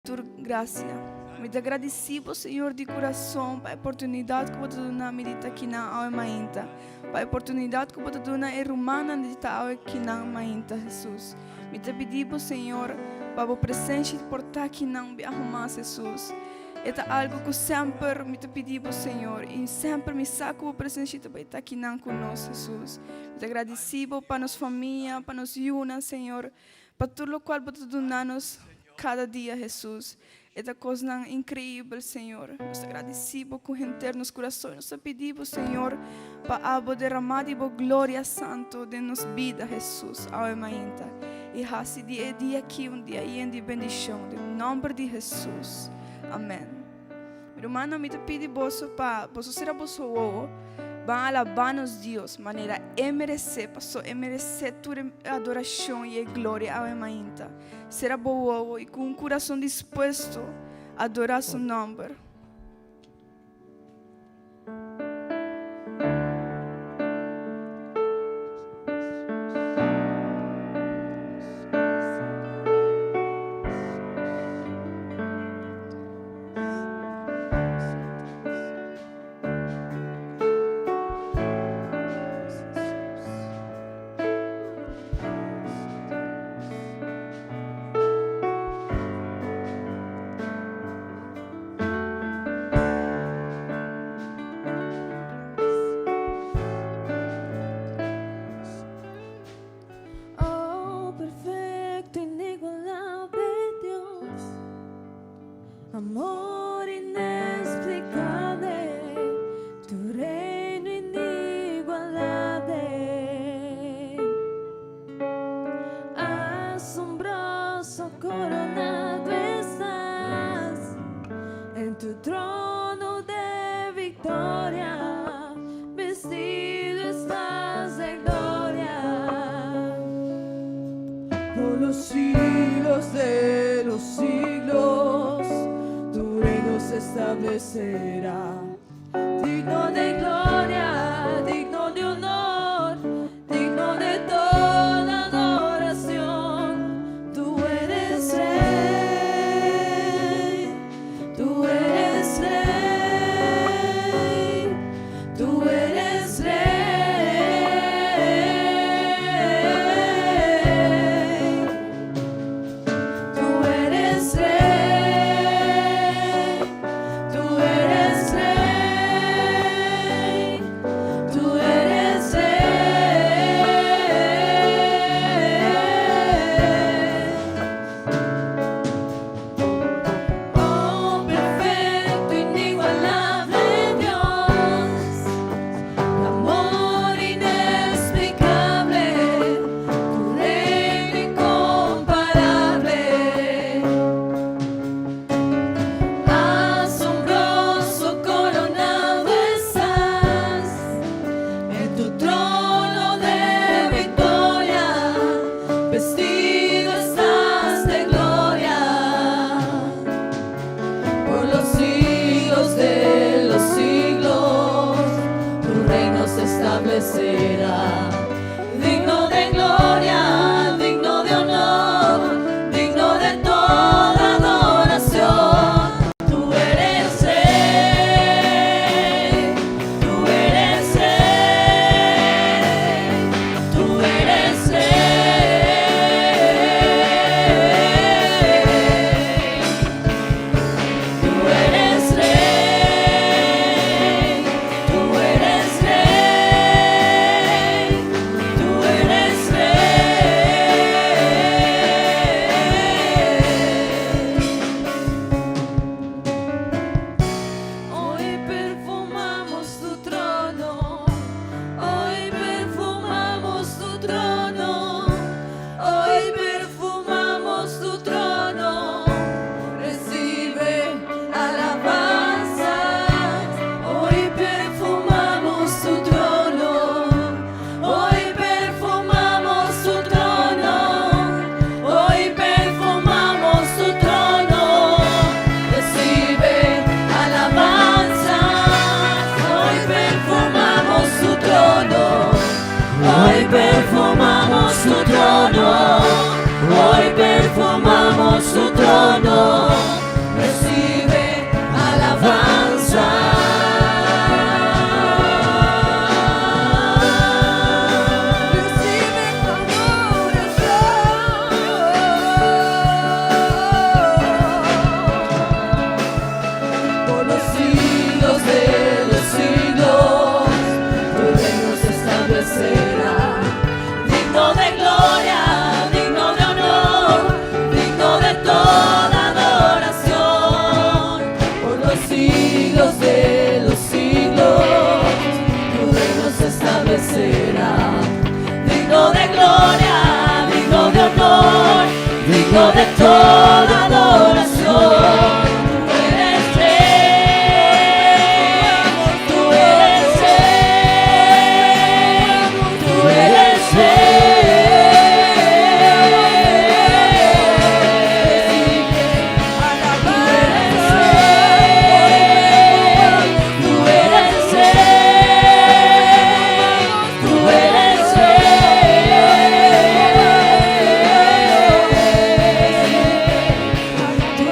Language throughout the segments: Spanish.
Tu gracia. Me te agradecido, Senhor, de coração, para a oportunidade que você dá me de estar aqui na aula mainta. Para a oportunidade que você dá é romana de estar aqui na mainta, Jesus. Me te pedimos, Senhor, para a presença de portar aqui na arrumar, Jesus. É algo que sempre me te pedimos, Senhor, e sempre me saco a presença de estar aqui na conosco, Jesus. Me te agradecido para nossa família, para nossa una, Senhor, para tudo o qual você dá-nos cada dia, Jesus. Esta coisa incrível, Senhor. Nos agradecemos com gente nos corações. Nos pedimos, Senhor, para derramar de glória santo de nos vida, Jesus. Amém. E assim dia aqui, dia aí, de bendição. Em nome de Jesus. Amém. Meu irmão, me pedi para você ser a vosso van alabar-nos Deus, maneira merecer, passou merecer toda adoração e glória ao Emainta. Será boa e com um coração disposto a adorar seu nome. Amor inexplicable, tu reino inigualable, asombroso coronado estás en tu trono de victoria, vestido estás de gloria, por los siglos de los siglos. Se establecerá, digno de gloria, digno de honor, digno de toda adoración. Tú eres rey, tú eres rey, tú eres rey. Tú eres rey. Tú eres rey. de toda adoración. Tú eres Rey, tú eres Rey, tú eres Tú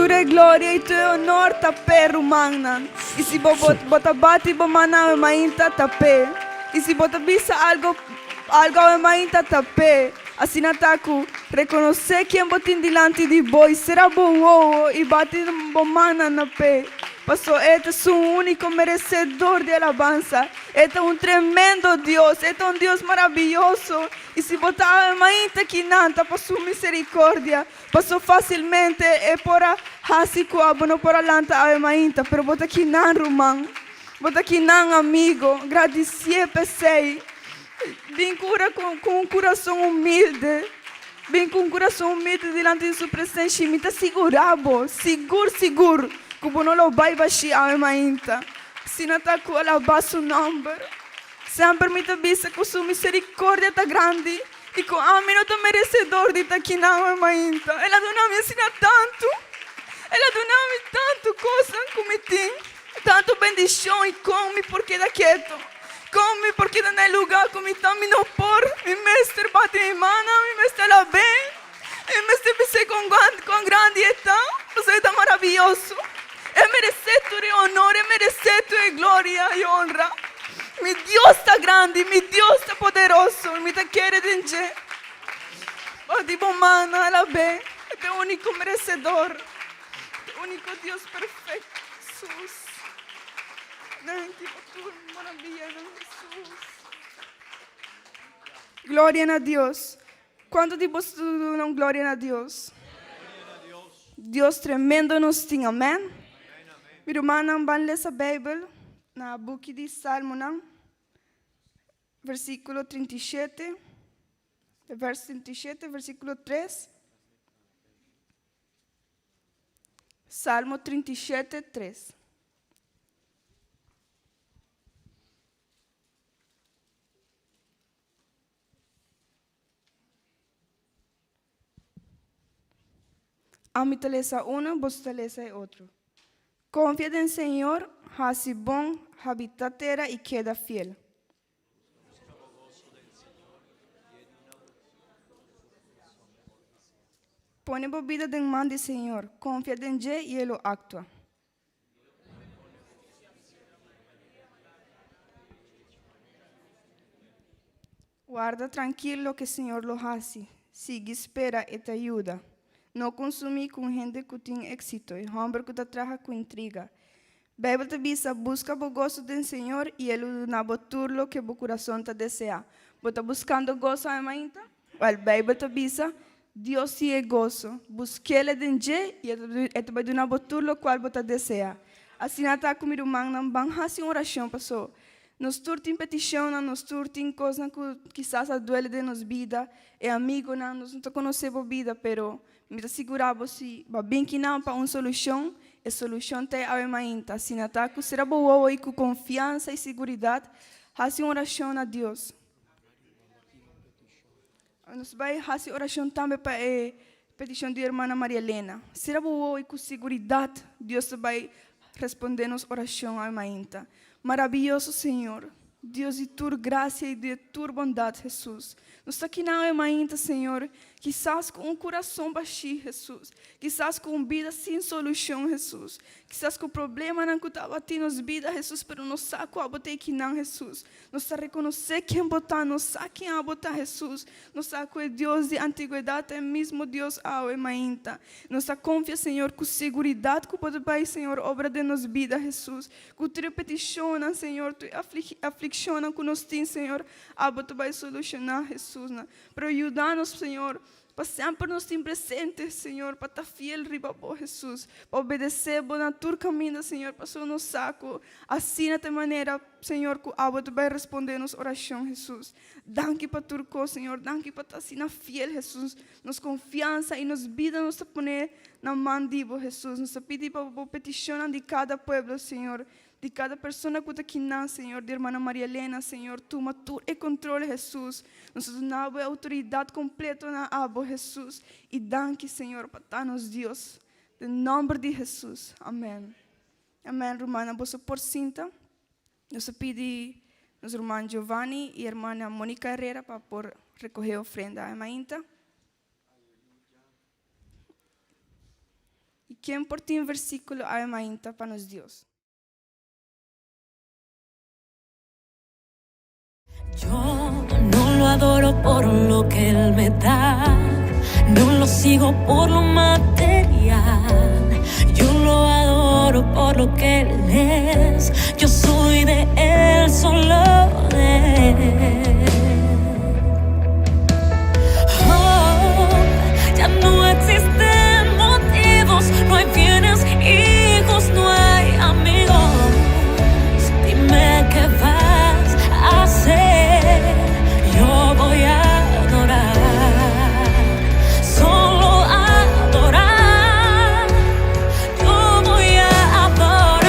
tua glória e tua honor tapé rumangnan. E se bota bate bomana mainta tapé. E se bota bisa algo mainta tapé. Assim nataku reconhecer quem botin dilante de boi será bom e bate bomana na pé. Pastor, este es un único merecedor de alabanza. Este es un tremendo Dios. Este es un Dios maravilloso. Y si botaba mainta quinanta por su misericordia, pasó fácilmente por hasiku abono por alanta ave mainta, pero bota quinan rumán. Bota quinan amigo. Agradecer pesei. Vem cura com um coração humilde. Vem com um coração humilde diante de sua presença. E me está segurado. Seguro. Como não lo vai baixar a mainta. Se não está com ela baixo o nome. Sempre me avisa com sua misericórdia tá grande. E com a mim não está merecedor de estar aqui na mainta. Ela não me ensina tanto. Ela não me tanto coisa como tem. Tanto bendição e come porque dá quieto. Come porque dá no lugar como está me não por. Mi mestre bate mi mano. Mi mestre la bem. Mi mestre me com grande età. Você está maravilhoso. É merecer tua honor, é merecer tua glória e honra. Meu Deus está grande, meu Deus está poderoso, me está querendo dizer. Oh, tipo, mano, ela bem, é o único merecedor, o único Deus perfeito, Jesus. Não, tipo, tu maravilha, Jesus. Glória a Deus. Quanto tipo não glória a Deus? Deus tremendo nos tem, amém? Meu irmão, vamos ler a Bíblia, na book de Salmo, versículo 37, verso 37, versículo 3. Salmo 37, 3. A mim te lesa uno, vos te lesa outro. Confía en Señor, hace bom, habita terra y queda fiel. Pone vida en mano del Señor, confía en Él y Él lo actúa. Guarda tranquilo que el Señor lo hace, sigue espera y te ayuda. Não consumir com gente que tem êxito e homem que te traga com intriga. Bíblia te diz, busca o gozo do Senhor e Ele não boturlo que o coração te deseja. Você está buscando gozo a mainta? A Bíblia te diz, Deus te é gozo. Busque Ele dentro e Ele vai dar boturlo qual você deseja. Assim está comigo, irmão, não vamos fazer oração, pastor. Nos turtim petição, nos turtim coisas que quizás duele de nos vida. É amigo, nós não conhecemos vida, pero me assegurava se va bem que não para uma solução, a solução tem a mainta. Assim está que será boa e com confiança e segurança, faça uma oração a Deus. Nós vamos fazer oração também para a petição de irmã Maria Helena. Será boa e com segurança, Deus vai responder nos oração a mainta. Maravilhoso Senhor, Deus de tua graça e de tua bondade, Jesus. Nós aqui não é ainda, Senhor, quizás com um coração baixo, Jesus. Quizás com vida sem solução, Jesus. Quizás com problema não que estava tendo nas vidas, Jesus, pero não sabe qual botar aqui não, Jesus. Nós reconhecer quem botar, não sabe quem a botar, Jesus. Nós sabe que é Deus de antiguidade, é mesmo Deus ao é ainda. Nós confia, Senhor, com segurança que pode vai, Senhor, obra de nos vidas, Jesus. Com tua petição, Senhor, tua aflição que nós temos, Senhor, a botar vai solucionar, Jesus. Para ajudar-nos, Senhor, para sempre nos ter presentes, Senhor, para estar fiel, riba, Jesus, para obedecer, para tu caminho, Senhor, para o nosso saco, assim, de maneira, Senhor, que a tu vai responder nos oração, Jesus. Danke para tu coisa, Senhor, danke para estar assim, fiel, Jesus, nos confiança e nos vida, nos poner na mão de Jesus, nos pedir para a petição de cada povo, Senhor, de cada pessoa que está aqui, Senhor, de irmã Maria Helena, Senhor, toma tu e controle, Jesus. Nós damos autoridade completa na abo, Jesus. E danke, Senhor, para estar-nos, Deus. Em nome de Jesus. Amém. Amém, irmã. Você por cinta. Nós pedimos aos irmãos Giovanni e a irmã Mônica Herrera para recolher a ofrenda. Amém. E quem por ti em versículo há ainda para nos Deus. Yo no lo adoro por lo que Él me da, no lo sigo por lo material. Yo lo adoro por lo que Él es. Yo soy de Él, solo de Él. Oh, ya no existen motivos, no hay bienes, hijos, no hay amigos. Dime qué vas a hacer, yo voy a adorar, solo adorar, yo voy a adorar.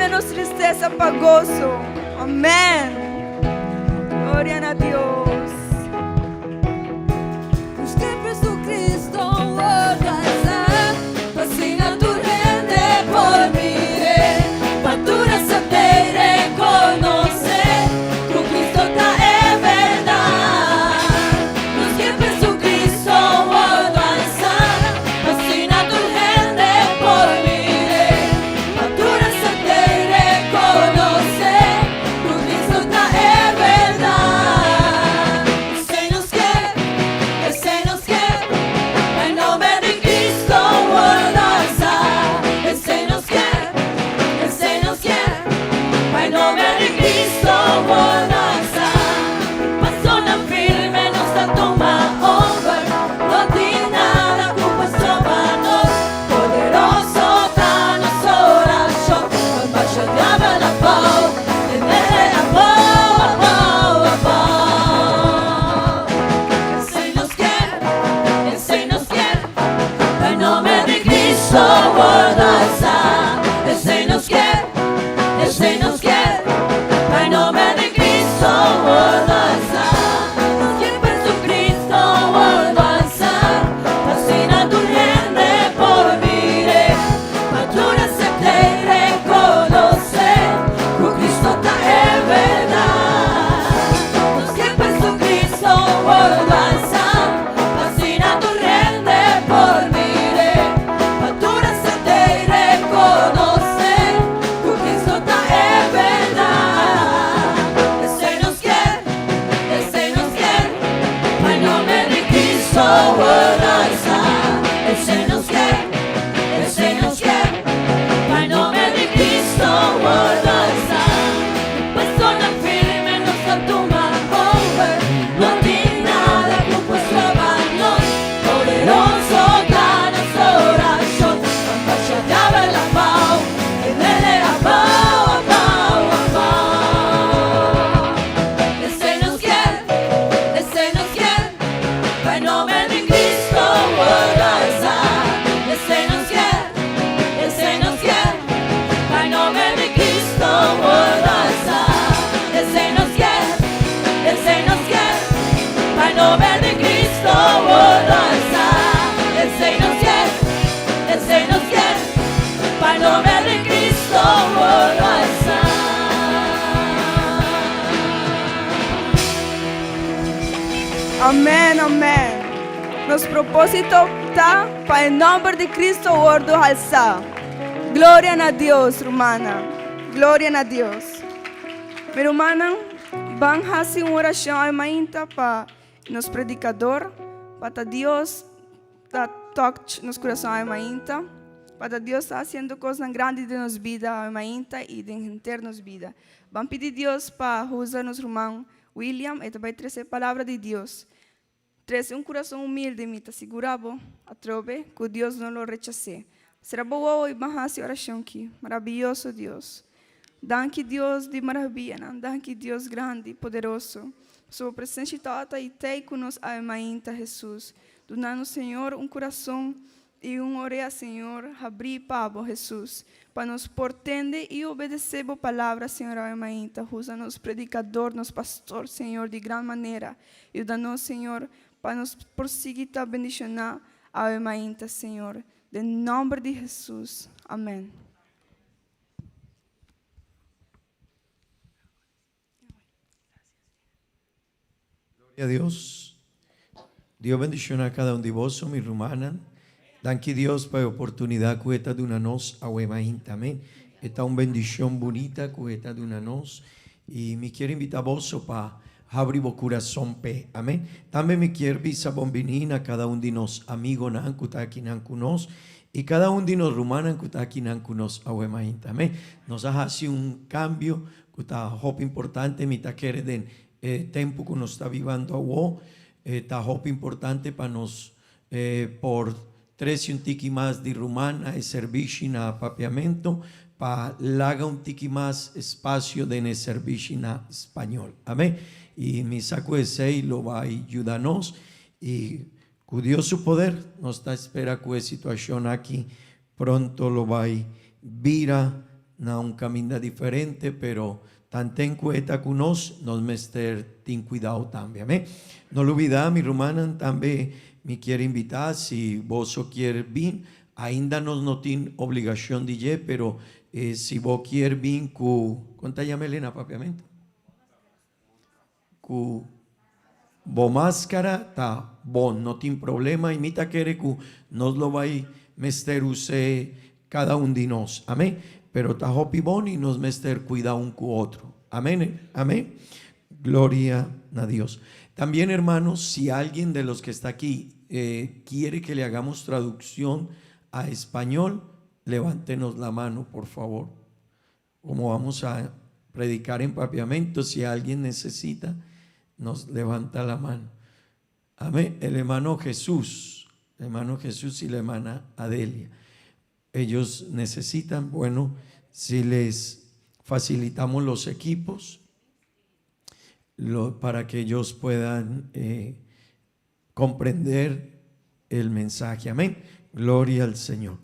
menos tristeza para gozo. Amén. Gloria a Dios. Amén, amén. Nos propósito está para el nombre de Cristo gordo alza. Gloria a Dios, hermana. Gloria a Dios. Mi hermana, van a hacer una oración almainta para nos predicador, para Dios da toque nos coração almainta, para Deus está haciendo cosas grandes de nos vida almainta e de inteira nos vida. Vamos pedir Deus para usar nosso irmão William e também trazer a palavra de Deus. Trazer coração humilde, me está segurado a trove, que Deus não lo rechace. Será boa hoje, vamos fazer oração aqui. Maravilhoso Deus. Danke Deus de maravilha, danke Deus grande e poderoso. Sua presença toda e tem conosco a almainta Jesus. Dando Senhor coração e orelha, Senhor, abrir para Jesus, para nos portender e obedecer a palavra, Senhor, almainta. Usa-nos predicador, nos pastor, Senhor, de grande maneira. E dá-nos, Senhor, para nos prosseguir a bendicionar a almainta, Senhor. Em nome de Jesus. Amém. Gloria a Dios. Dios bendición a cada uno de vos, mi hermana. Danke Dios por la oportunidad que está de nos a almainta. Amén. Esta una bendición bonita que está de nos. Y me quiero invitar a vos para abrir el corazón. Amén. También me quiero avisar a cada uno de nos amigos que está aquí con nos. Y cada uno de nos rumanos que está aquí con nos a almainta. Amén. Nos hace un cambio que está importante. Me está queriendo tiempo que nos está viviendo ahora. Está importante para nos por 3 un tiki más de rumana y servicio en papiamento para laga un tiki más espacio de servicio en español. Amén. Y mi saco de 6 lo va a ayudarnos y con Dios su poder nos está espera que la situación aquí pronto lo va a vira na un camino diferente, pero tanta encuesta con nos mester tin cuidado también. Amén. No lo olvidar, mi rumana también me quiere invitar, si vos quiere vir, ainda no tiene obligación de ir, pero si vos quiere vir, ¿cuánta llama Elena, papiamento? Bo máscara, está bon, no tiene problema, imita quiere que nos lo va a mester usted cada uno de nos, amén, pero está hopi bon y nos mester cuida un cu otro, amén, amén, gloria a Dios. También, hermanos, si alguien de los que está aquí quiere que le hagamos traducción a español, levántenos la mano, por favor, como vamos a predicar en papiamento. Si alguien necesita, nos levanta la mano, amén. El hermano Jesús y la hermana Adelia, ellos necesitan, bueno, si les facilitamos los equipos para que ellos puedan comprender el mensaje, amén, gloria al Señor.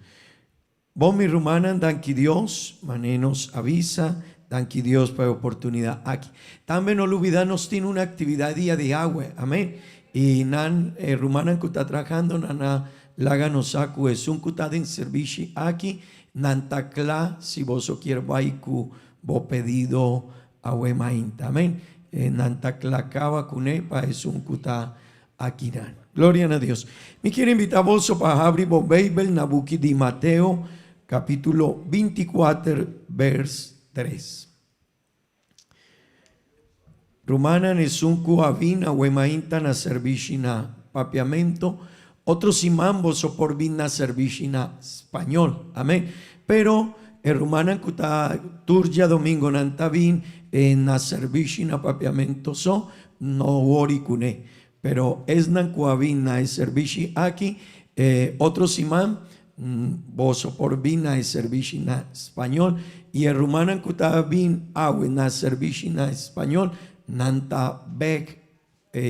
Vos mi rumana, dan que Dios manenos avisa, dan que Dios para oportunidad aquí. También no olvidarnos tiene una actividad día de agua, amén. Y nan rumana que está trabajando, nana láganos saco es un cutado en servicio aquí, nantacla si vos quieres baiku bo pedido agua mainta, amén. Nantacla cava cunepa es un cutá aquí nan. Gloria a Dios. Me quiero invitar vos para abrir vos Bible Nabuki de Mateo capítulo 24 vers 3. Rumana nesunku avina wemainta na servishina papiamento, otros imambos o por vina servishina español, amén. Pero el rumana kuta turja domingo nantavin na servishina papiamento so no oricune, pero es nan kuavina es servishi aquí, otros imam vos por vina es servicio en español y el rumana kuta bin awe na servicio en español nanta bek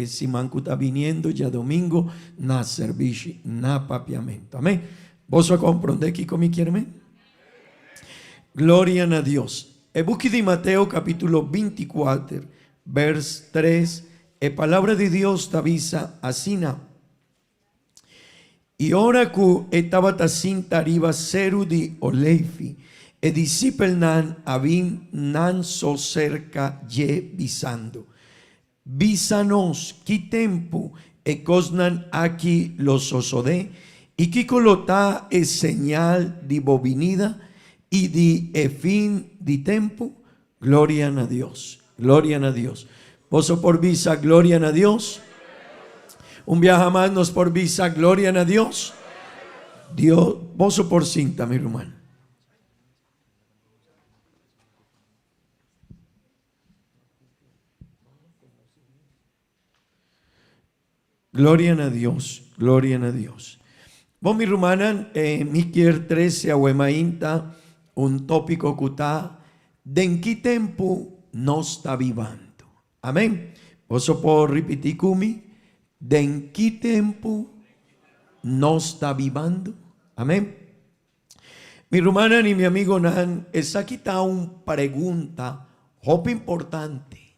si man kuta viniendo ya domingo na servicio na papiamento, amén. Vos comprende que como quieren, gloria a Dios. El buque de Mateo capítulo 24 vers 3, palabra de Dios te avisa asina. Y ora ku estaba tacinta arriba ceru di oleifi, e discipel nan avin nan so cerca ye visando. Visanos ki tempo e cosnan aquí los osode, y ki colota es señal di bovinida y di e fin di tempo. Gloria a Dios, gloria a Dios. Poso por visa, gloria a Dios. Un viaje más nos por visa, gloria a Dios. Dios, vos por cinta, mi hermano. Gloria a Dios, gloria a Dios. Vos mi rumana, mi quier 13 ahuemainta, un tópico cutá, de en qué tiempo no está vivando. Amén. Vos por repetir cumi. ¿De en qué tiempo no está vivando? Amén. Mi hermana y mi amigo Nan, esa aquí está una pregunta muy importante.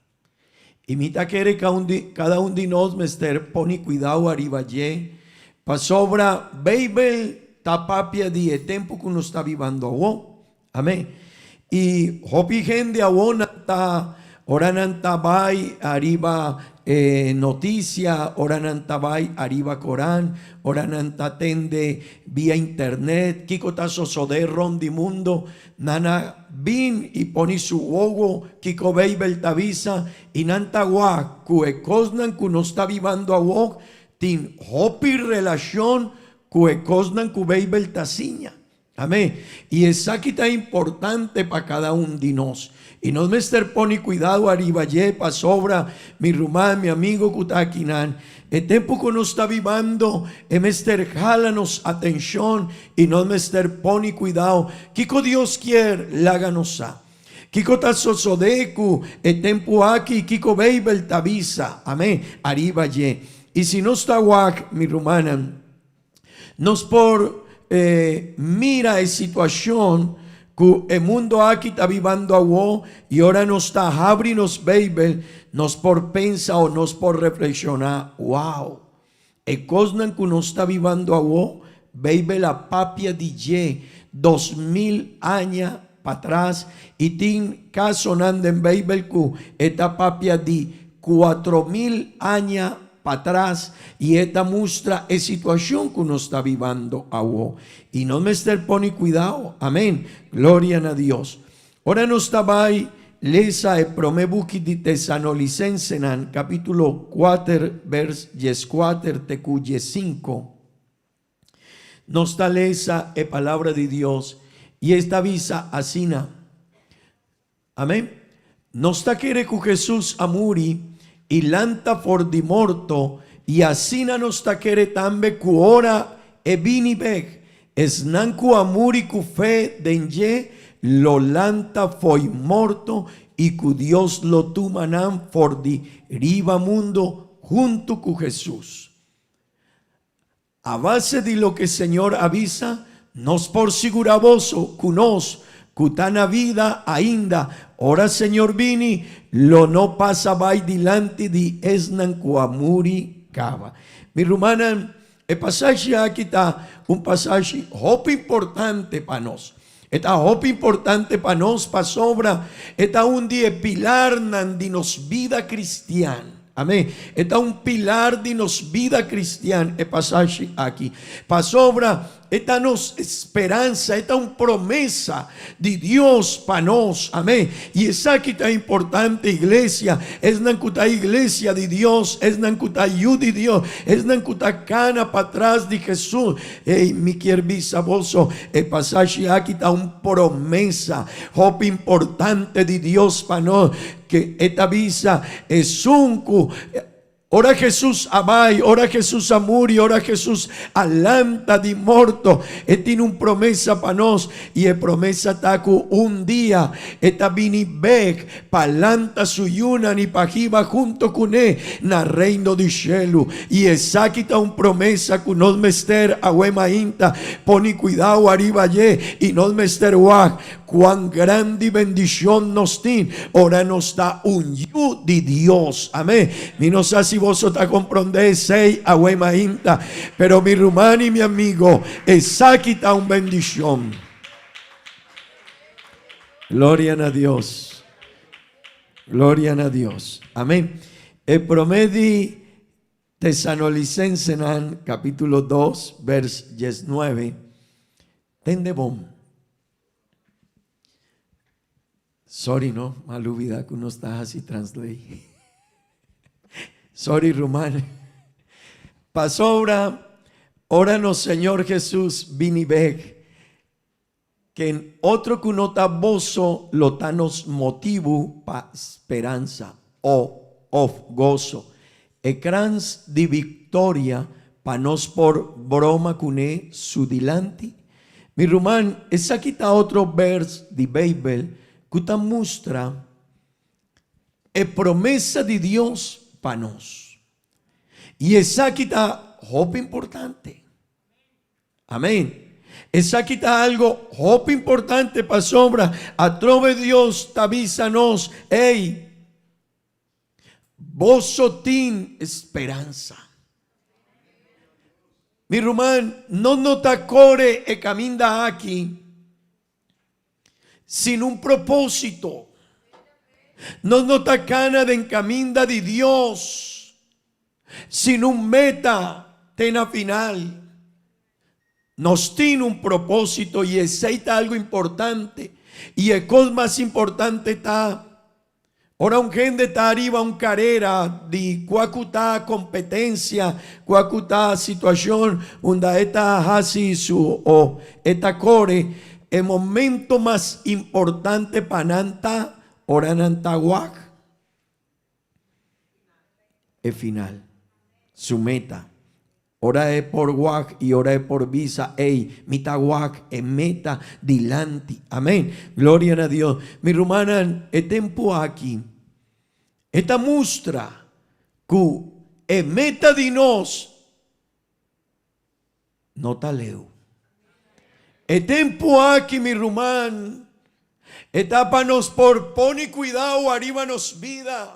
Y mita quiere cada uno de nos mester pone cuidado arriba ye. Pa sobra baby tapapia de tiempo que uno está vivando awo. Amén. Y hopi gente awona ta orananta bai arriba noticia, oranantabay arriba Corán, orananta tende vía internet, kiko taso sode rondi mundo, nana bin y poni su ogo, kiko beibel tavisa, y nantagua, kue cosnan ku no está vivando a wog, tin hopi relación, kue cosnan ku beibel tasiña. Amén. Y esa aquí está importante para cada uno de nos. Y nos mester poni cuidado arriba yepa sobra mi rumán, mi amigo kutakinan. El tiempo que nos está vivando, mester jálanos atención y nos mester poni cuidado. Kiko Dios quiere, láganos a. Kiko tasosodeku, el tiempo aquí, kiko beibel tavisa. Amén. Arriba ye. Y si no está guac, mi rumana, nos por mira la situación que el mundo aquí está vivando agua y ahora nos está abriendo Bible, nos por pensar o nos por reflexionar. Wow, el cosnan que nos está vivando agua, Bible la papia de 2000 años para atrás y tin caso nanda en Bible que esta papia de 4000 años para atrás y esta muestra es situación que uno está viviendo agua y no me esté poni cuidado, amén, gloria a Dios. Ahora nos estaba ahí lesa el promebuki de Tesanolicenses capítulo 4 vers 4 tecu 5 nos está lesa la palabra de Dios y esta visa asina, amén, nos está quiere que Jesús amuri y lanta for di morto y asina nos está quiere tambe ku ora e vini beg es nanku amuri ku fe denye lo lanta foi morto y ku Dios lo tumanan for di riba mundo junto con Jesús. A base de lo que el Señor avisa, nos por seguravoso que nos cutana vida ainda. Ora Señor vini, lo no pasa vai dilante di esnan kuamuri cava. Mi rumana, el pasaje aquí está un pasaje hope importante para nos. Esta hope importante para nos, para sobra, está un día pilar de nos vida cristiana. Amén. Está un pilar de nos vida cristiana. El pasaje aquí. Para sobra, esta nos esperanza, esta una promesa de Dios para nos. Amén. Y esa aquí está importante, iglesia. Es nancuta iglesia de Dios. Es nancuta ayuda de Dios. Es nancuta cana para atrás de Jesús. Hey, mi querbisaboso. El pasaje aquí está una promesa. Hope importante de Dios para nos. Que esta visa es un ora Jesús amai, ora Jesús amuri, ora Jesús alanta di morto. E tiene un promesa para nos y el promesa taku un día esta vini beg palanta su yuna ni pajiba junto con él na reino di cielo. Y esa quita un promesa que nos mester ahuema inta poni cuidado arriba ye y nos mester wak. Cuán grande bendición nos tiene. Ahora nos da un yu de Dios. Amén. Mi no sé si vos está comprende sei ahuema inta. Pero mi rumano y mi amigo, esa quita un bendición. Gloria a Dios. Gloria a Dios. Amén. El promedio Tesanolicenses capítulo 2, vers 19. Tende bom. Sorry, no, malubida que uno está así translate. Sorry, Román. Pasó ahora no, Señor Jesús, vini beg, que en otro que uno está bozo, lo tanos motivo pa esperanza o of gozo. E crans di victoria pa nos por broma cune su dilanti. Mi Román, esa quita otro vers di Bible que te muestra la promesa de Dios para nos. Y esa aquí está hope importante. Amén. Esa aquí está algo hope importante para sobra. A través de Dios te avisa nos, hey, vos sotín esperanza. Mi Román, no te core e caminda aquí sin un propósito. No te cana de encaminda de Dios sin un meta tena final. Nos tiene un propósito y es algo importante. Y el cosa más importante está ahora un gente está arriba un carrera de cuacuta competencia, cuacuta situación donde está así su o esta core. El momento más importante para Nanta, ora Nantahuac, el final, su meta. Ora es por Huac y ora es por Visa. Ey, mitahuac es meta dilanti. Amén. Gloria a Dios. Mi rumana, el tiempo aquí. Esta muestra que es meta de nos no taleo. El tiempo aquí, mi rumán, Etapa nos por pone cuidado, arriba nos vida.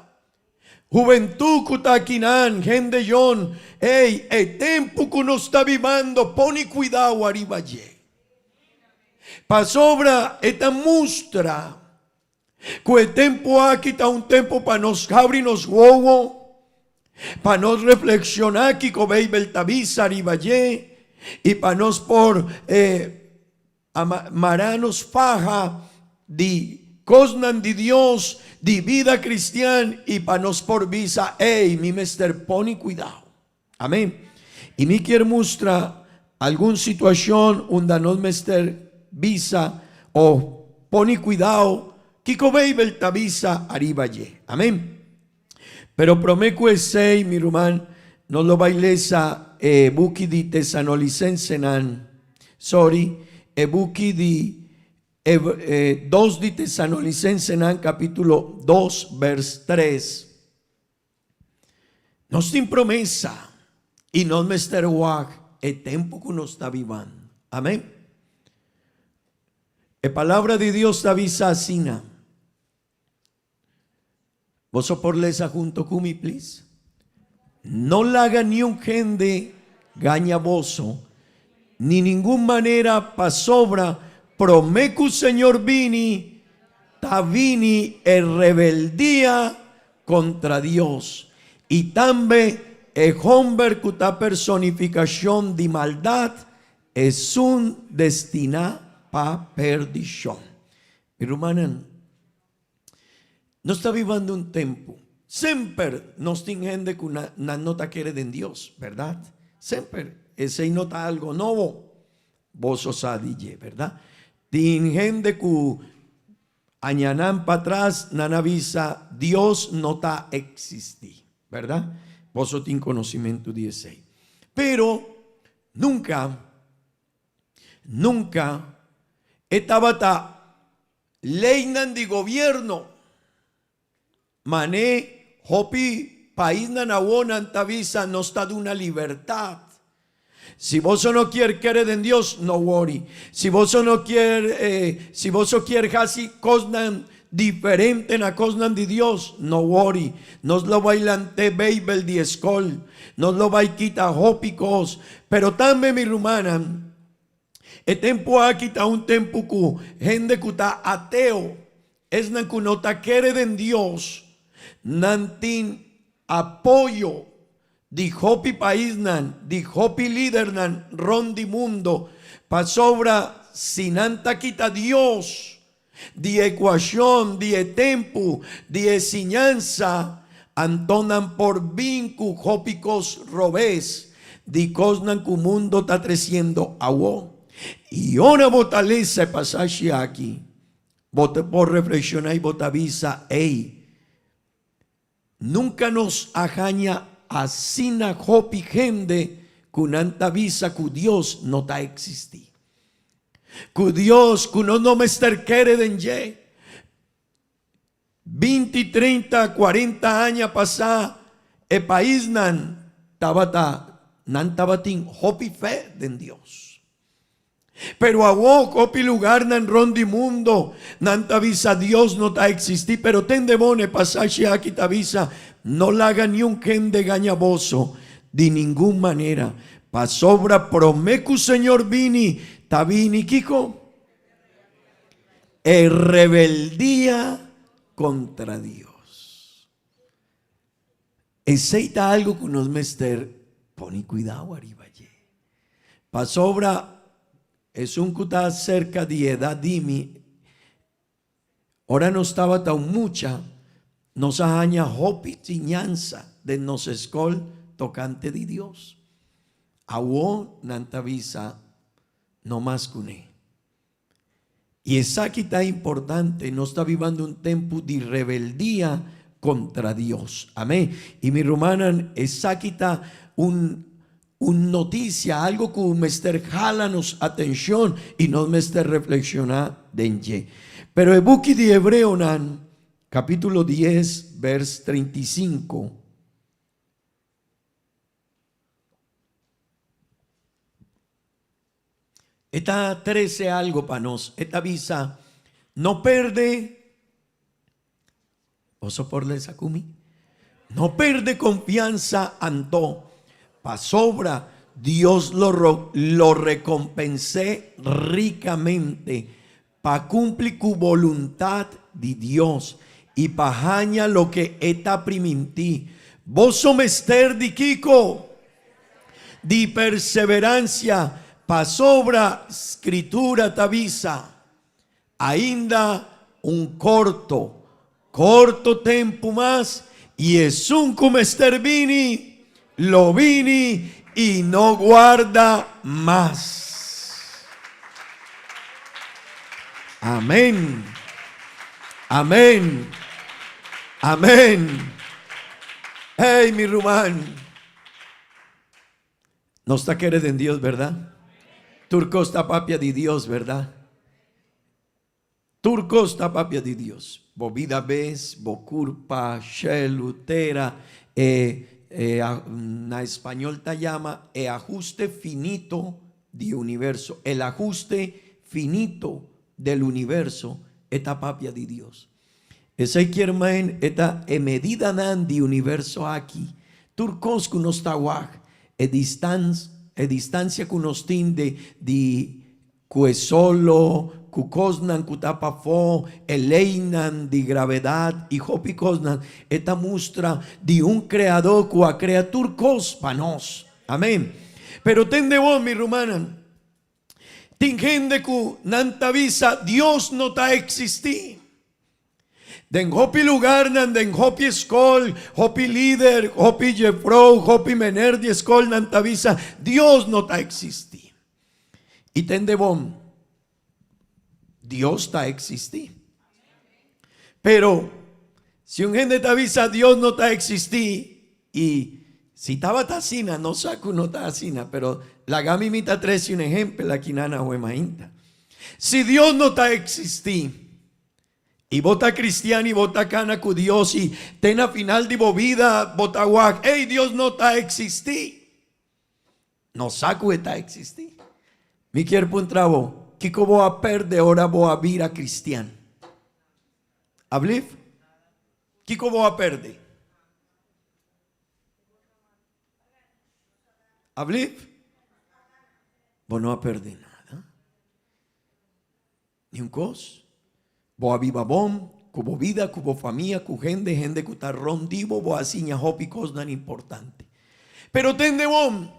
Juventud kutakinan, gente John, hey, el tiempo que nos está vivando, pone cuidado, arriba ye. Pa sobra esta mustra, que el tiempo aquí está un tiempo para nos abrir nos huevos, para nos reflexionar que cobei beltavisa arriba ye, y para nos por maranos faja di cosnan di Dios, di vida cristiana, y para nos por visa, hey, mi mester pone cuidado. Amén. Y mi quiere mostrar alguna situación donde nos mester visa o pone cuidado, que cobei beltavisa arriba ye. Amén. Pero prometo ese, mi rumán, no lo bailesa buki di tesanolicense nan, sorry, buki di 2 di Tesanolicense nan capítulo 2 vers 3. Nos tem promesa y nos mester wag el tiempo que nos está vivando. Amén. La palabra de Dios avisa así. Vos por lesa junto con mi, please. No la haga ni un gente gañaboso, ni ninguna manera pa sobra. Promecu Señor vini, tavini en rebeldía contra Dios. Y también el hombre que ta personificación de maldad es un destina pa perdición. Mi hermano, no está viviendo un tiempo. Siempre nos tiene gente que una nota quiere de Dios, ¿verdad? Siempre. Ese nota algo nuevo. Vos os adille, ¿verdad? Tiene gente que añanan para atrás, nanavisa, Dios no está existí, ¿verdad? Vos tiene conocimiento de ese. Pero nunca estaba ta leinan de gobierno, mané, hopi, país nanawonan tavisa, no está de una libertad. Si vos no quieres en Dios, no worry. Si vos no quieres, casi cosas diferentes a cosas de Dios, no worry. Nos lo bailante Bible de escol, nos lo bailquita hópicos, pero también mi rumana, el tiempo aquí está un tiempo que gente que está ateo, es na que no ta quiere en Dios, nantin apoyo. Di hopi país nan, di hopi líder nan, ron di mundo, pa sobra sinanta quita Dios, di ecuación, di tempo, di enseñanza, antonan por vincu hopicos robés, di cosnan que mundo está creciendo agua. Y ahora botaleza pasaje aquí, bote por reflexionar y botavisa, hey, nunca nos ajaña asina hopi gente kunanta visa que Dios no está existi. Que Dios que no me quiere denye. 20, 30, 40 años pasá, el país nan tabatin hopi fe den Dios. Pero a vos hopi lugar nan rondi mundo, nanta visa Dios no está existi, pero ten de bone pasaje aquí tavisa. No la haga ni un gente gañaboso de ninguna manera. Pa sobra promecu Señor vini, ta vini Kiko. Rebeldía contra Dios. Aceita algo que nos mester, poni cuidado arriba allí. Pa sobra es un cuta cerca de edad dimi. Ahora no estaba tan mucha. Nos aña hopi tiñanza de nos escol tocante de Dios. Awo nantavisa no más cune. Y esa que está importante, no está viviendo un tiempo de rebeldía contra Dios. Amén. Y mi romana, esa que está un noticia, algo que mester jala nos atención y nos mester reflexionar denye. Pero el buki de Hebreo nan, capítulo 10, vers 35. Esta 13 algo para nos. Esta visa no perde, oso por el sakumi, no perde confianza anto, pa sobra Dios lo recompensé ricamente, pa cumplir cu voluntad de Dios y pa jaña lo que eta priminti. Vos somester di Kiko, di perseverancia, pa sobra escritura t'avisa, ainda un corto tempo más, y es un comester vini, lo vini y no guarda más. Amén. Amén. Amén. Hey, mi Rumán. No está querido en Dios, ¿verdad? Turco está papia de Dios, ¿verdad? Turco está papia de Dios. Bo vida ves, bo curpa, shelutera, na español te llama ajuste finito de universo. El ajuste finito del universo esta papia de Dios. Esa quiermain esta medida nan de universo aquí. Turcos que nos tawag distancia que nos tinde de cuesolo, cucosnan cutapafo, eleinan de gravedad y hopicosnan. Esta muestra de un creador que ha creado turcos panos. Amén. Pero ten de vos, mi Rumanan. Tingende ku nantavisa Dios no ta existí. Den hopi lugar nan den hopi escol, hopi líder, hopi jefro, hopi mener di escol nantavisa Dios no ta existí. Y ten de bom Dios ta existí. Pero si un gente te avisa Dios no ta existí, y si estaba tacina, no saco no tacina, pero la gami mita tres y un ejemplo la quinana o emainta. Si Dios no ta existí, y vota cristiano y vota cana cu Dios, y tena final de vida vota guac, hey, Dios no ta existí, no saco ta existí. Mi quiero puntravo, Kiko voy a perder ahora voy a vir a cristiano. ¿Hablif? Kiko voy a perder. ¿Hablif? Vos no va a perder nada. Ni un cos. Vos a viva bom, cubo vida, cubo familia, cu gente que está rondivo, vos así hopi cosas importante. Pero ten de bom,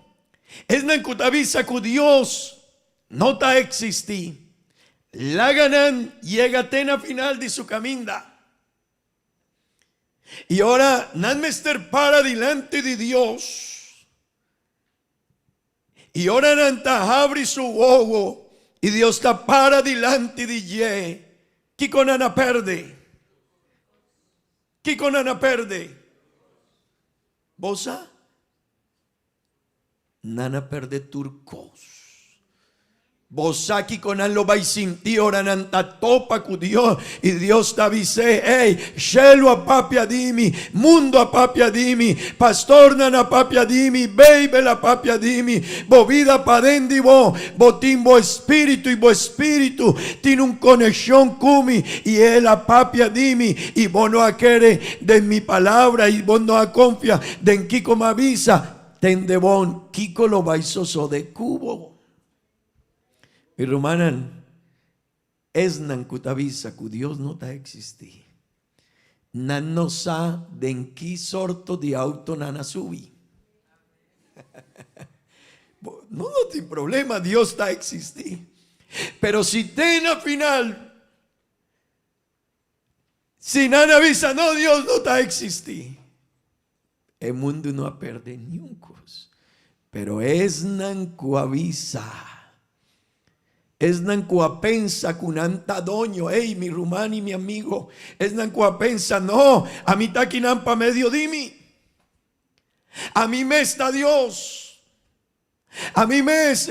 es nan cutavisa cu Dios no ta existí. La ganan llega tena final de su caminda. Y ahora nan mester para delante de Dios. Y ahora nan ta abre su ojo y Dios está para delante de ye. ¿Qué con Ana perde? ¿Qué con Ana perde? ¿Bosa? Nana perde turcos. Vos aquí con an lo vais sin ti oran topa cu Dios y Dios te avise, hey, shelo a papia dimi, mundo a papia dimi, pastor nana papia dimi, baby la papia dimi, bo vida pa dendi bo timbo espíritu y bo espíritu tiene un conexión cumi y él a papia dimi y vos no a querer de mi palabra y vos no a confia de en Kiko me avisa, ten de bon, Kiko lo vaisoso de cubo. Mi Rumanan, es nan kutavisa ku Dios no ta existí. Nan no sa den ki sorto de auto nana subi. No tiene problema, Dios ta existí. Pero si tena final, si nana avisa, no, Dios no ta existí. El mundo no ha perdido ni un cos. Pero es nan ku avisa. Es nancua pensa kunanta doño, hey, mi rumani, mi amigo. Es nancua pensa, no, a mí taquinampa medio dimi. A mí me está Dios. A mí me es,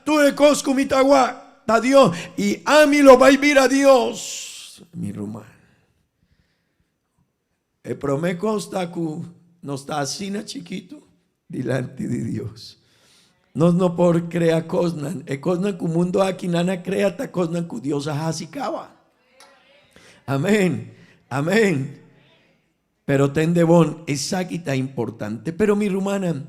tú de cosco, mi tagua, da Dios. Y a mí lo va a vivir a Dios, mi rumani. El promeco está no está así, chiquito, delante de Dios. No por crea cosnan. E cosnan cu mundo aquí nana crea ta cosnan cu Dios ajasicaba. Amén, amén. Pero ten de bon, esa está importante. Pero mi rumana,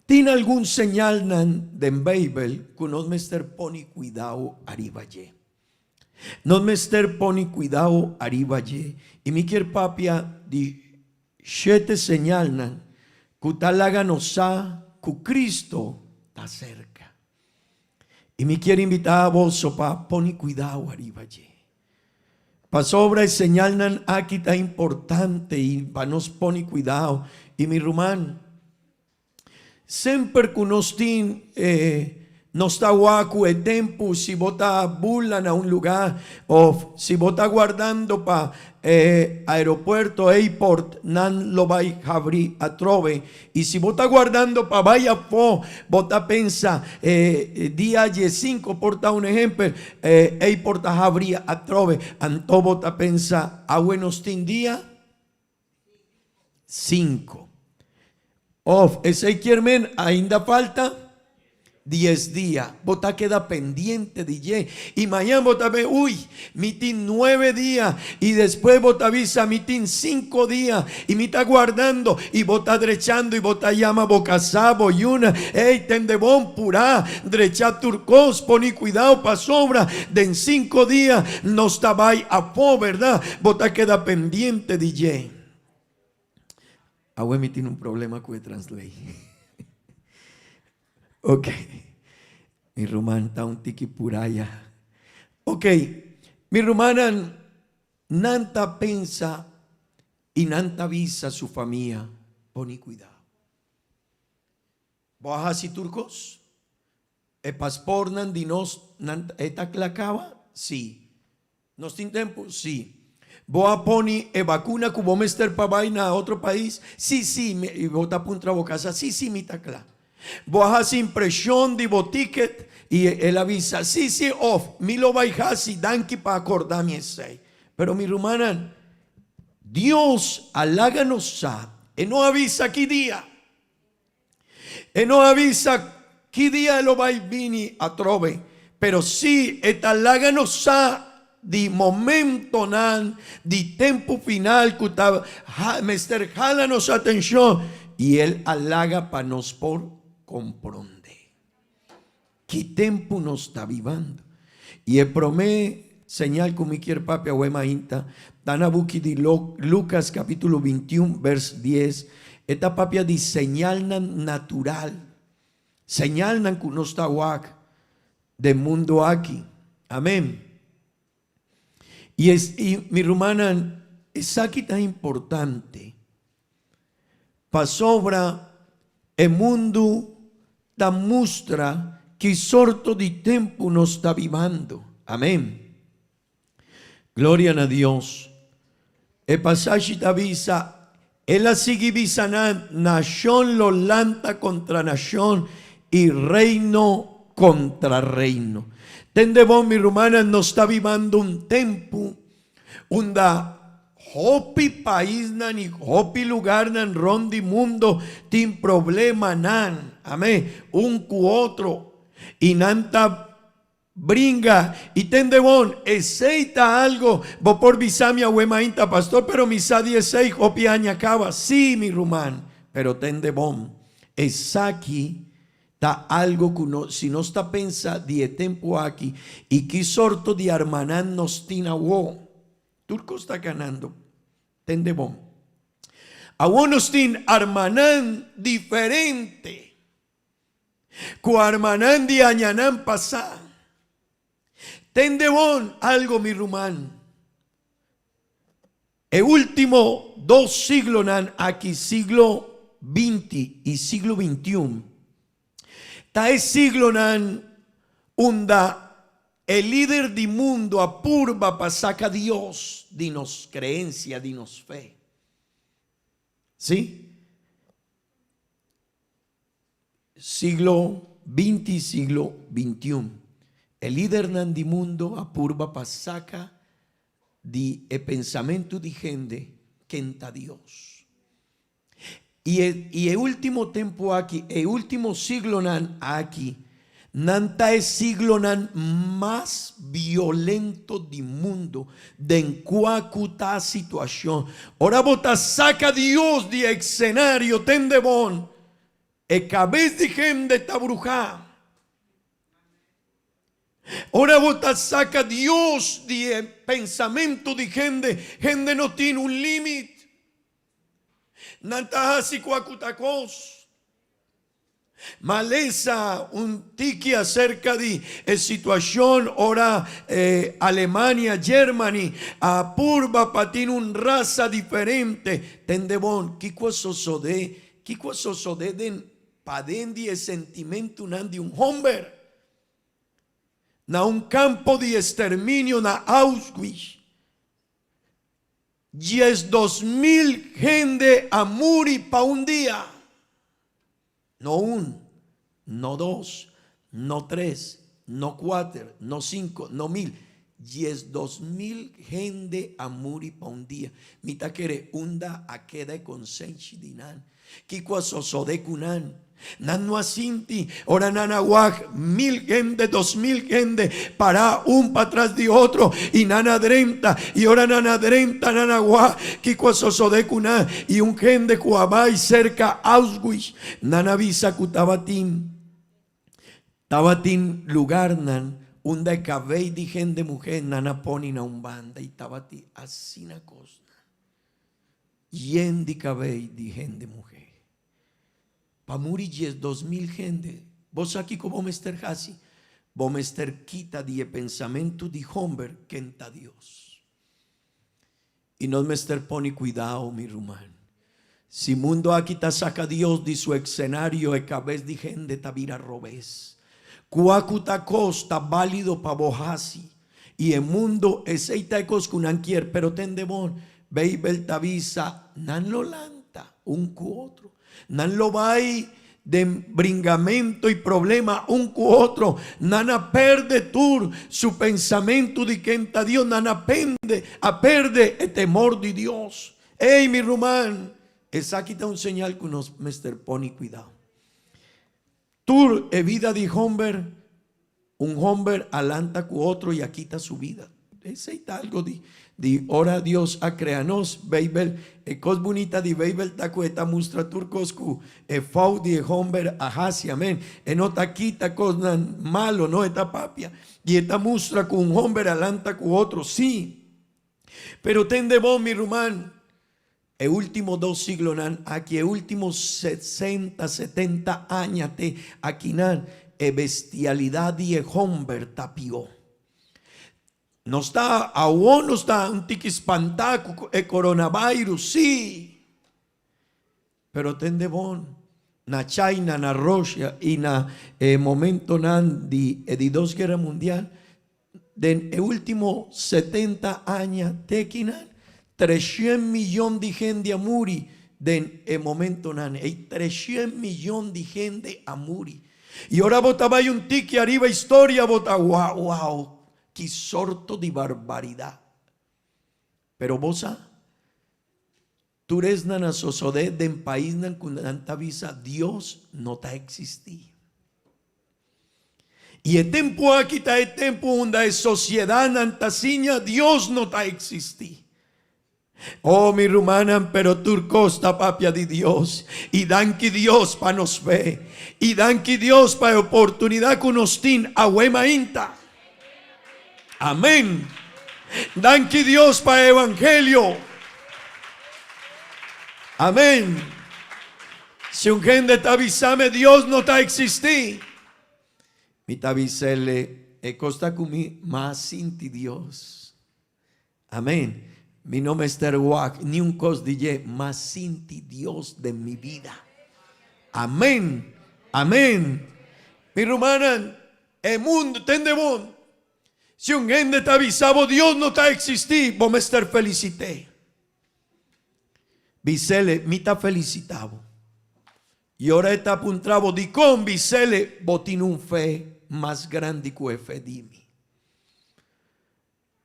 ¿tiene algún señal den Bible que nos mester poni cuidado arriba ye? Nos mester poni cuidado arriba ye. Y mi quier papia di siete señal nan que talaga nos ha que Cristo está cerca. Y me quiere invitar a vos sopa poni cuidado arriba ye. Pa sobra señal nan aquí está importante y pa nos poni cuidado. Y mi rumán, sempre que nos tin nos está guacu el tiempo, si vota bulan a un lugar o si vota guardando pa aeropuerto, airport, nan lo vai abrir a trove. Y si vota guardando pa vaya po, vota pensa día Y5, porta un ejemplo, airport abrir a trove, anto vota pensa a buenos tin día 5. Of ese quiermen ainda falta 10 días. Vota queda pendiente DJ. Y mañana vota ve, uy, mitin 9 días. Y después vota avisa mitin 5 días. Y me está guardando. Y vota derechando. Y vota llama bocasabo y una. Ey, tendebón purá. Derecha turcos. Poní cuidado pa sobra. De en 5 días no estaba a po, ¿verdad? Vota queda pendiente DJ. Ahora tiene un problema con el translate. Ok. Mi rumán está un tiki puraya. Ok. Mi rumana nanta pensa y nanta visa su familia. Poní cuidado. ¿Vos así turcos? ¿El paspor nan dinos esta clacaba? Sí. ¿Nos tiene tiempo? Sí. ¿Vos poni vacuna que vos mester pa vaina a otro país? Sí, sí. Y vos ta puntra bocasa? Sí, sí, mi tacla. Vos haces impresión de ticket y él avisa, sí, sí, off, mi lo baijas y danki para acordarme ese. Pero mi rumana, Dios aláganos a, no avisa qué día, no avisa qué día lo va a vini a trove, pero sí, aláganos a di momento nan, di tempo final, que mester jálanos atención y él halaga para nos por comprende qué tiempo nos está vivando y el promé señal como quier papi a huema inta danabuki di Lucas capítulo 21 vers 10 esta papia di señal natural señal nan que no está guac del mundo aquí amén y mi rumana es aquí tan importante pa sobra el mundo da mostra che sorto di tempo nos sta vivendo. Amén. Gloria a Dios. El pasaje te avisa, él sigue visando nación lo lanta contra nación y reino contra reino. Tende vos, mi rumana, nos está vivendo un tempo donde hopi país nan y hopi lugar nan rondi mundo tin problema nan. Amén. Un cu otro. Y nanta bringa. Y tendebón. Eseita algo. Vos por visami a huemainta pastor. Pero misa 16 hopi aña acaba. Sí, mi rumán. Pero tendebón. Esaki. Da algo que no, si no está pensa die tempo aquí. Y que sorto de armanan nos tina wo. Turco está ganando. Tendebón. A unos tin armanan diferente. Cu armanan di añanan pasá. Tendebón algo mi rumán. El último 2 siglos nan aquí siglo 20 y siglo 21. Ta es siglo nan unda el líder del mundo apurba para sacar a Dios, dinos creencia, dinos fe. ¿Sí? Siglo 20 y siglo 21. El líder del mundo apurba para sacar el pensamiento de gente que enta Dios. Y el último tiempo aquí, el último siglo nan aquí, Nanta es siglo nan más violento del mundo. De en cuacuta situación. Ora bota saca Dios de escenario tendebón. E cabez de gente está bruja. Ora bota saca Dios de pensamiento de gente. Gente no tiene un límite. Nanta así cuacutacos. Maleza un tiki acerca de situación ora Alemania, Germany, a purba patin un raza diferente. Tendebon, kiko sosode den padendi e sentimento nan de un hombre. Na un campo de exterminio na Auschwitz. 10,000 gente a morir pa un día. No un, no dos, no tres, no cuatro, no cinco, no 1,000. 10,000 gente a morir pa un día. Mita quere unda a queda consciente dinan. Kiko sosode kunan. Nano asinti, ora nanahuaj, 1,000 gente, 2,000 gente, para un para atrás de otro, y nana drenta, y ora nana drenta, nanahuaj, kiko sosode kunan, y un gente kuabay cerca Auschwitz, nana visa kutabatin, tabatin lugar nan, un de cabey di gente mujer, nana poni na un banda, y tabati así na cosa, yen di cabey di gente mujer. Pa muri 10,000 gente. Vos aquí como mester hasi. Vos mester quita de pensamento de hombre que enta Dios. Y no mester pone cuidado mi rumán. Si mundo aquí ta saca Dios de su escenario e cabez de gente ta vira robes. Cuacuta costa válido pa bojasi. Y el mundo es eitaicos kunanquier pero tendebon. Beibel tavisa nan lo lanta un cu otro. Nan lo vai de bringamento y problema un cu otro. Nana perde tur su pensamiento de que enta Dios. Nana perde el temor de Dios. Ey mi rumán. Esa aquí está un señal que nos mester pone cuidado. Tur e vida de hombre. Un hombre alanta cu otro y aquí está su vida. Ese está algo de ora Dios a creanos Beibel cos bonita de Beibel taco eta mustra turcos cu fau de homber ahasi amén enota quita cos malo no eta papia y eta mustra cu un homber alanta cu otro sí pero tende vos mi rumán el último 2 siglos nan aquí el último 60 70 años te aquí nan bestialidad de homber tapió. No está, aún no está un tiki espantaco, el coronavirus, sí. Pero tende bon, na China, na Rusia y na momento nan de 2 guerras mundial, de el último 70 años, tequinan 300 millones de gente a muri, de el momento nan, hay 300 millones de gente a muri. Y ahora botaba un tiki arriba historia, bota wow. Que sorto de barbaridad. Pero vos tú eres nana sosode de en país nan kunanta visa Dios no ta existí. Y el tiempo aquí está el tiempo donde es sociedad nantasiña Dios no ta existí. Oh mi rumana pero turcosta papia de Dios y dan que Dios pa nos ve y dan que Dios pa oportunidad con nos tin a huema inta. Amén. Danke Dios para evangelio. Amén. Si un gente te avisame, Dios no te existí. Mi te avisele, costa kumi más sin ti Dios. Amén. Mi nombre es Terwak, ni un cos DJ, más sin ti Dios de mi vida. Amén. Amén. Mi rumana, el mundo, tendebón. Si un gente te avisaba, Dios no te existí, vos me estar felicité. Visele, mi te felicitavo. Y ahora está apuntravo di con visele, botin un fe más grande que fe di mi.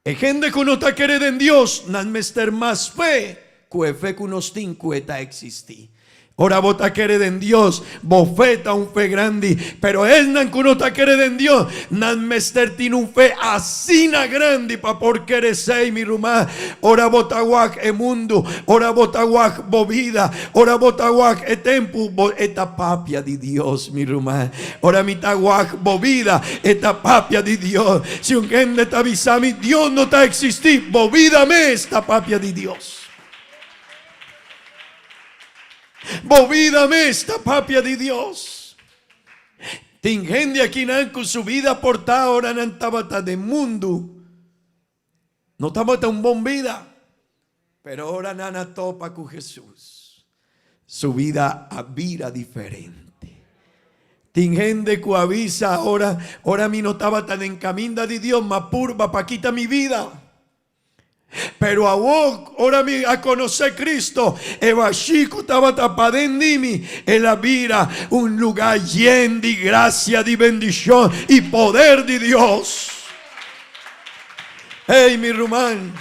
E gente que no te quiere en Dios, nan me estar más fe que fe que nos tin que te existí. Ora vos ta querer en Dios, bofeta un fe grande, pero es nan que uno ta querer en Dios, nan mester tiene un fe asina grande pa por querer sei mi rumá. Ora botaguac e mundo, ora botaguac bovida, ora botaguac e tempo, eta papia di Dios mi rumá. Ora mi taguac bovida, eta papia di Dios. Si un gente ta avisami, Dios no ta existir, bovida me esta papia di Dios. Bovídame esta papia de Dios. Tingendi aquí nan con su vida portada ahora nan tabata de mundo. No tabata un bon vida. Pero ahora nana topa con Jesús. Su vida avira diferente. Tingendi ku avisa ahora mi no tabata en caminda de Dios ma purba pa quita mi vida. Pero ahora a conocer Cristo, Eva chico estaba tapada en mí, la vida un lugar lleno de gracia, de bendición y poder de Dios. Hey, mi rumán,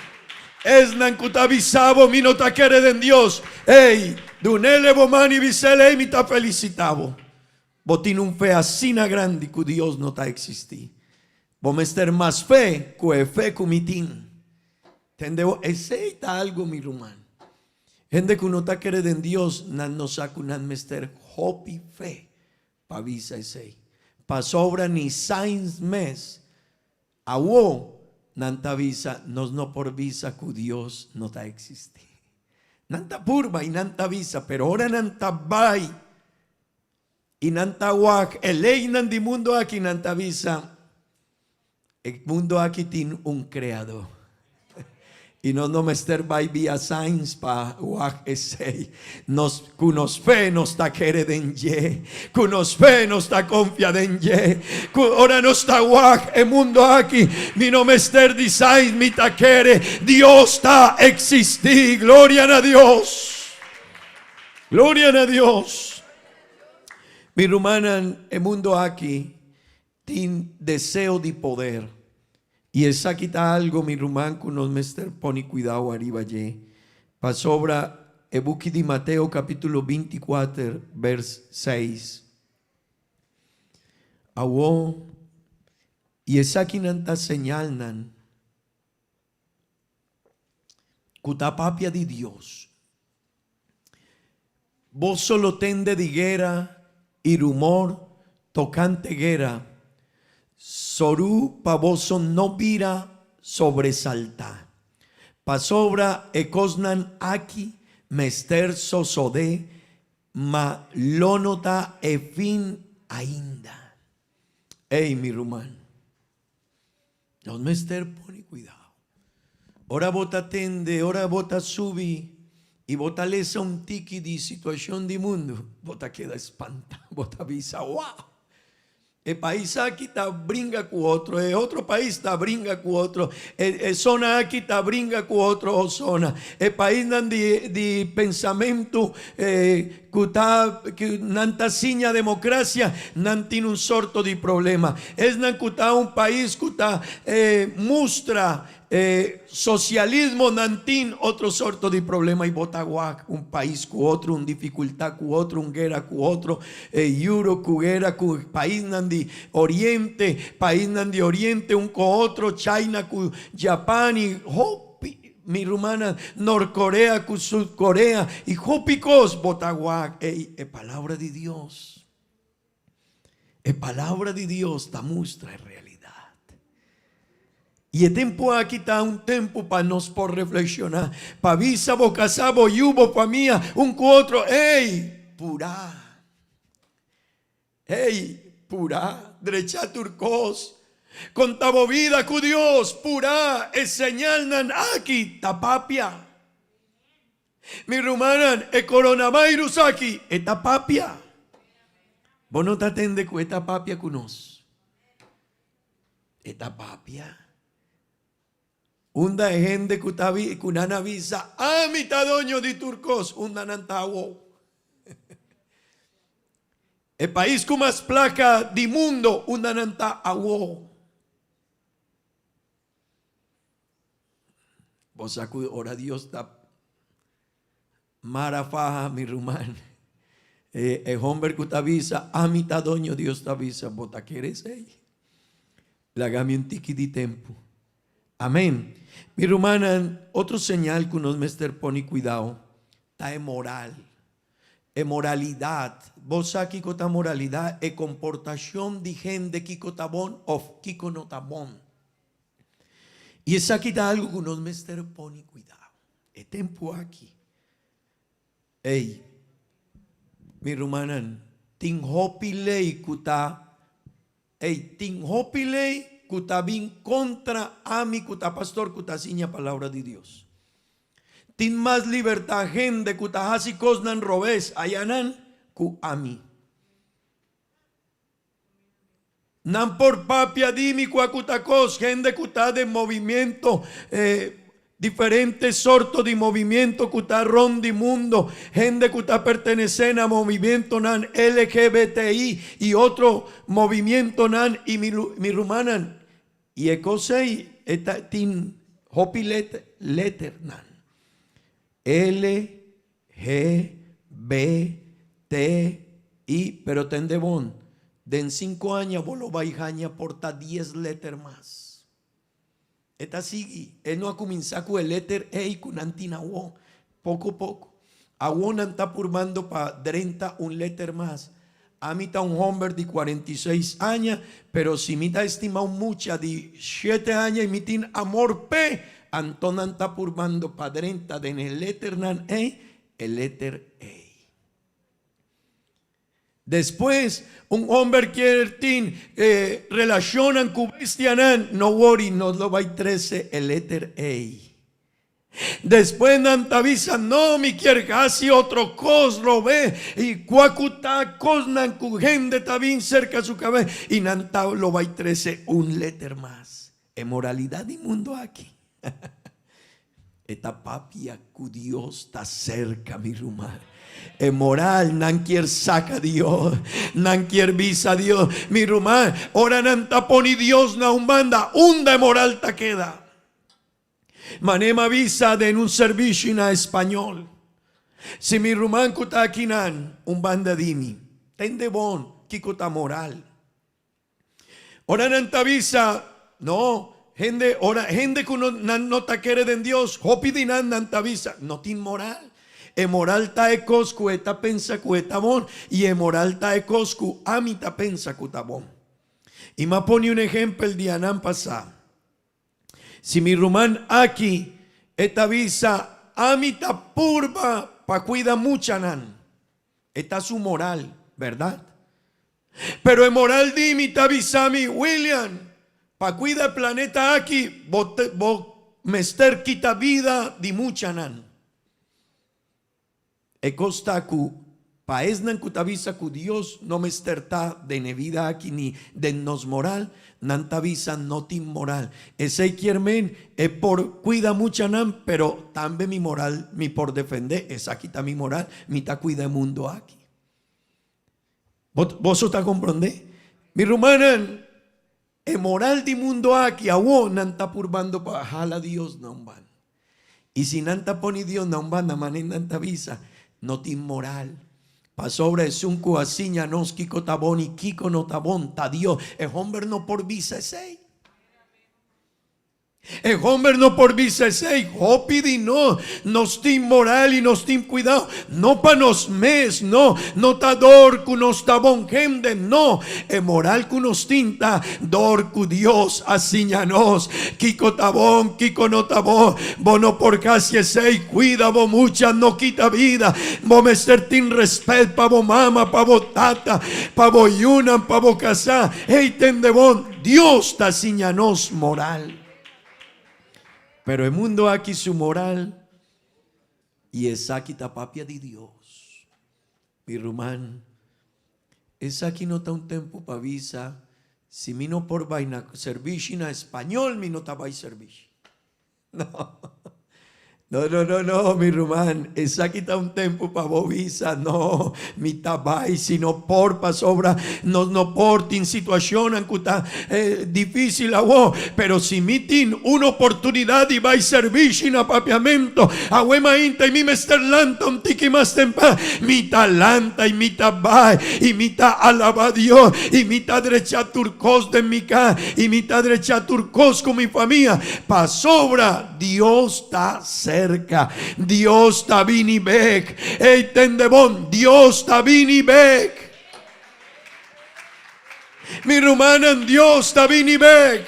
es nancutavisabo, mi no ta querer en Dios. Hey, dunele bomani visele, mi ta felicitavo. Botín un fe asina grande que Dios no ta existí. Bomester más fe que fe cumitín. Entendeu? Ese está algo mi rumán. Gente que uno está queriendo en Dios, no saca un mester hopi fe pa visa ese. Pa sobra ni signs mes. Awo nanta visa, nos no por visa que Dios no ta existe. Nanta purba y nanta visa, pero ahora nanta bay y nanta wak. El nan di mundo aquí nanta visa. El mundo aquí tiene un creador. Y no mester by via signs pa wak esei. Kunos fe nos ta quereden ye. Kunos fe nos ta confiad en ye. Ora nos ta wak el mundo aquí. Mi no mester di signs mi ta quere. Dios ta existi. Gloria a Dios. Gloria a Dios. Mi rumanan el mundo aquí tiene deseo de poder. Y esa quita algo, mi rumán, con los mester poni cuidado arriba ye. Pasobra ebuki de Mateo capítulo 24, vers 6. Awo, y esa quinanta señalnan, cuta papia de Dios. Vos solo tende de guerra y rumor tocante guerra. Soru pavoso no vira sobresalta. Pasobra ecosnan aquí mester sosode ma lonota e fin ainda. Ey mi rumán. Los mester pone cuidado. Ora bota tende, ora bota subi. Y bota lesa un tiki de situación de mundo. Bota queda espanta. Bota visa, wow. El país aquí está brinca con otro, el otro país está brinca con otro, el zona aquí está brinca con otro zona. El país de pensamiento que nanta siña democracia, nan tiene un sorto de problema. Es nan que un país que está mustra socialismo nantin otro sorto de problema y botaguac un país cu otro, un dificultad cu otro, un guerra cu otro, euro cu guerra cu país nan de oriente, país nan de oriente un co otro, China cu Japón y hopi, mi rumana, Norcorea cu Sudcorea y hopicos botaguac, palabra de Dios, palabra de Dios ta mustra realidad. Y el tiempo aquí está un tiempo para nos por reflexionar. Para visa, bocasabo, yubo, pa mía, un cu otro. ¡Ey! Purá. ¡Ey! Purá. Derecha turcos. Contabo vida cu Dios. Purá. Es señal nan aquí. Tapapia. Mi rumanan. El coronavirus aquí. Esta papia. Vos no te atende con esta papia con nos. Esta papia. Unda gente que kunana visa a mitad doño de turcos unda nantawo. El país con más placa di mundo unda nantawo. Vos ora Dios da marafaja mi rumán. El hombre que te avisa, a mitad doño Dios te avisa, bota quieres ahí. La gami un tiki di tempo. Amén. Mi hermana, otro señal que unos mester pone cuidado, está moral. Moralidad. Vos aquí con esta moralidad es comportación de gente que está bon o que no está bon. Y es aquí da algo que unos mester pone cuidado. Es tiempo aquí. Ey, mi hermana, tin hopilei kuta, tin hopilei kuta bin contra a mi kuta pastor kuta siña palabra de Dios. Tin más libertad gente kuta hasi cosnan robes ayanan ku ami. Nan por papia dimi kuakutakos gente kuta de movimiento diferentes sortos de movimiento que está rondi mundo, gente que está pertenecen a movimiento nan LGBTI y otro movimiento nan y mi rumanan y ecosei eta tin hopi letter nan LGBTI pero tendebon de en 5 años vos lo vais a porta 10 letras más. Esta sigue, él no ha comenzado con el letter E con antinawo, poco a poco. Aún está formando para 30 un letter más. A mí está un hombre de 46 años, pero si me está estimado mucha de 7 años y me tiene amor P, Antonan está formando para 30 de en el letter nan E, el letter E. Después, un hombre quiere relacionan con cristianan, no worry, no lo va a 13 el letter A. Después nantavisa, no mi quiere casi otro cos lo ve y cuacuta cosnan con gente está bien cerca de su cabeza y nanta lo va a 13 un letter más. En moralidad y mundo aquí. Esta papia que Dios está cerca, mi rumar. En moral, nan quiere saca Dios, nan quiere visa Dios, mi rumán, ora nan taponi Dios na umbanda, unda moral ta queda. Manema visa de en un servicio en español. Si mi rumán kuta aquí nan, umbanda dimi, tende bon, kiko ta moral. Ora nan ta visa, no. Gente, ora, gente que no ta quiere de Dios, hopi dinan nan ta visa, no tin moral. E moral ta e coscu eta pensa ku eta bon y e moral ta e coscu amita pensa ku ta bon. Y me pone un ejemplo el día nan pasado. Si mi rumán aquí eta visa amita purba pa cuida mucha nan. Esta su moral, ¿verdad? Pero e moral di mi ta visa mi William pa cuida el planeta aquí bo mester quita vida di mucha nan. E costa ku paesnan kutavisa ku Dios no me esterta de nevida aquí ni de nos moral nantavisa no tin moral ese quiermen es por cuida mucha nan pero también mi moral mi por defender es aquí está mi moral mi ta cuida el mundo aquí vos está comprende mi rumanan el moral di mundo aquí aún nanta purbando para jala Dios no van y si nanta poni Dios no van a manen nantavisa no tin moral. Pa sobre sunku asiña nos kiko tabón y kiko no tabón ta Dios. El hombre no por visa ese. El hombre no por visa ese. Hopidi no. Nos tin moral y nos tin cuidado. No pa nos mes. No. No ta dor ku nos tabón gente. No. El moral ku nos tinta. Dor ku Dios asiña nos. Kiko tabón. Kiko no tabón. Bono por casi ese. Cuida bo mucha. No quita vida. Bo mester tin respeto. Pa bo mama. Pa bo tata. Pa bo yunan. Pa bo casa. Hey tende bon. Dios ta asiña nos moral. Pero el mundo aquí su moral y esa aquí ta papia de Dios. Mi rumán, esa aquí no está un tiempo para visa. Si mi no por vaina servicio en español, mi no ta va a servir. No, mi rumán, esa quita un tempo para bovisa, no, mi tabai, sino por pasobra, no porti in situación ancuta difícil a vos, pero si mitin una oportunidad y vai servir in apapiamento, a huema inta y mi mesterlanta un tiki más tempa, mi talanta y mi tabai, y mi ta alaba a Dios, y mi ta derecha turcos de mi ca, y mi ta derecha turcos con mi familia, pasobra, Dios está cerca. Dios está vini bec. Ey, tendebón, Dios está vini bec. Mi rumana, Dios está vini bec.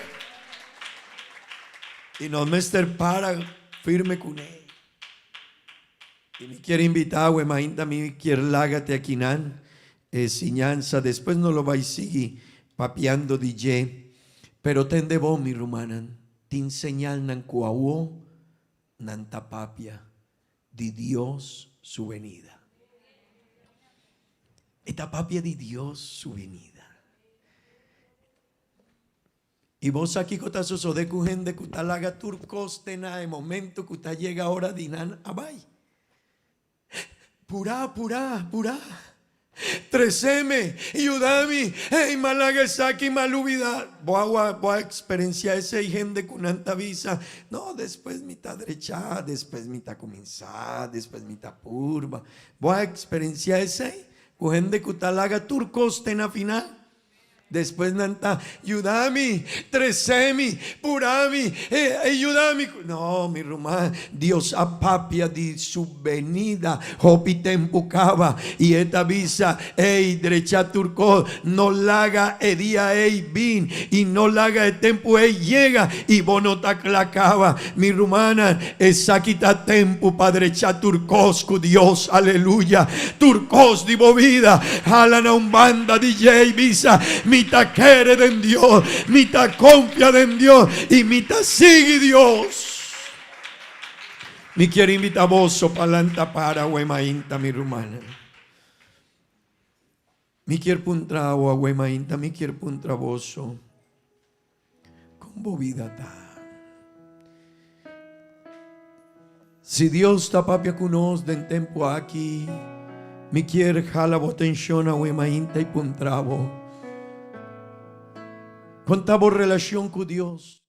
Y no me para firme con él. Y me quiere invitar, güey, mainta mi quiere lágate aquí nan. Enseñanza, después no lo vais a seguir papiando DJ. Pero tendebón, mi rumana, te enseñan nan cuau. Nanta papia de Dios su venida. Esta papia de Dios su venida. Y vos aquí que estás de gente que está laga turcos tena de momento que está llega ahora dinan abay. Purá. 3M, ayúdame, hey, Malagasaki, malubida. Voy a experienciar ese gente con tanta visa. No, después mitad derecha, después mitad comenzar, después mitad purva. Voy a experienciar ese con gente que talaga turcos tena final. Después nanta, ayúdame, 3M, purami, ayúdame. No, mi rumá, Dios apapia de su venida, hopi tempo cava, y esta visa, derecha turco, no laga día bin, y no laga el tempo llega, y bonota clacava, mi rumana, esa quita tempo, padre derecha turcos, Dios, aleluya, turcos di vida, jalan a un banda DJ visa, mitad quiere de Dios, mitad confía en Dios y mitad sigue Dios. Mi quiere invitar a vos palanta para huemainta mi rumana. Mi quiere puntra a huemainta, mi quiere puntra voso con bovida ta. Si Dios está papia con nos den tempo aquí, mi quiere jala botensión a huemainta y puntravo. Contamos relación con Dios.